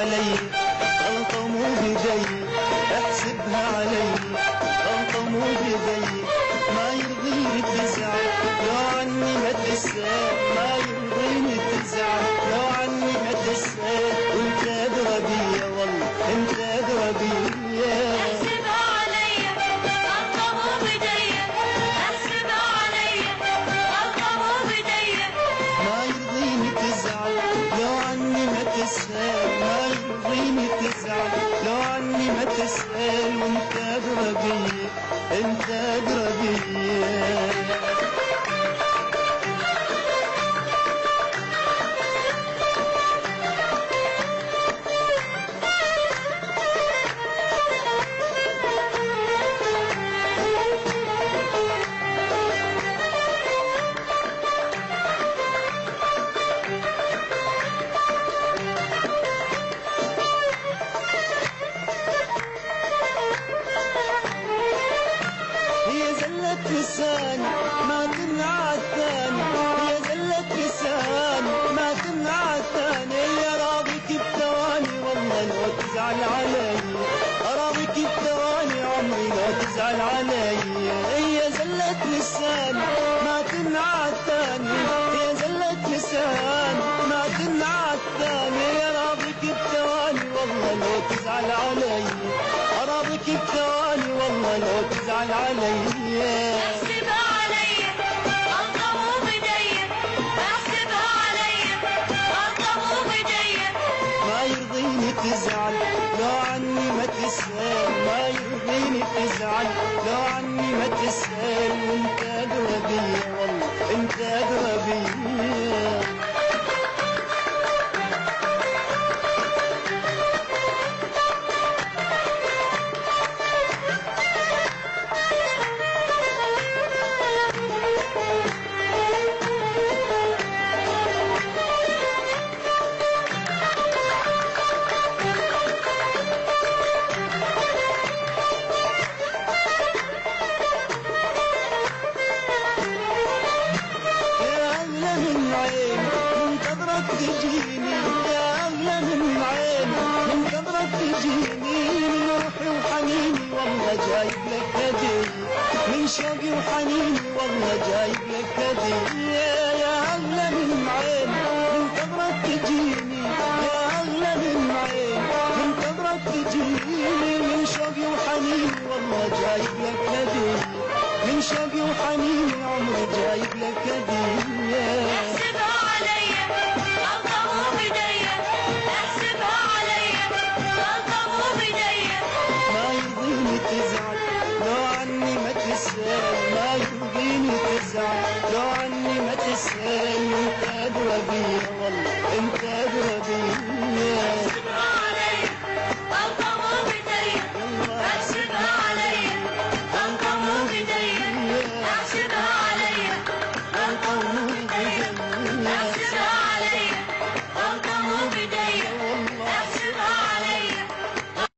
علي غلطة مو بيدي، احسبها علي غلطة مو بيدي. ما يرضيني تزعل لو عني ما تسأل، ما يرضيني تزعل لو عني ما تسأل. وانت ادرى بيا والله انت ادرى بيا. احسبها علي غلطة مو بيدي، احسبها علي غلطة مو بيدي. ما يرضيني تزعل لو عني ما تسأل، ما يرضيني تزعل لو عني ما تسأل. وانت ادرى بيا انت ادرى بيا. هي زلة لساني ما تمنع الثاني، هي زلة لساني ما تمنع الثاني. يا راضيك بثواني والله لو تزعل علي، راضيك بثواني عمري لو تزعل علي. هي زلة لساني ما تمنع الثاني، هي زلة لساني ما تمنع الثاني. يا راضيك بثواني والله لو تزعل علي، راضيك بثواني والله لو تزعل علي. احسبها علي غلطة مو بيدي، احسبها علي غلطة مو بيدي. ما يرضيني تزعل لو عني ما تسأل، ما يرضيني تزعل لو عني ما تسأل. وانت ادرى بيا والله انت ادرى بيا. منتظرك تجيني يا أغلى من عيني، منتظرك تجيني. من روحي وحنيني والله جايب لك هدية، من شوقي وحنيني والله جايب لك هدية. يا أغلى من عيني منتظرك تجيني، يا أغلى من عيني منتظرك تجيني. من شوقي وحنيني والله جايب لك هدية، من شوقي وحنيني عمري جايب لك هدية. احسبها علي غلطة مو بيدي، احسبها علي غلطة مو بيدي. ما يرضيني تزعل لو عني ما تسأل، ما يرضيني تزعل لو عني ما تسأل. وانت ادرى بيا والله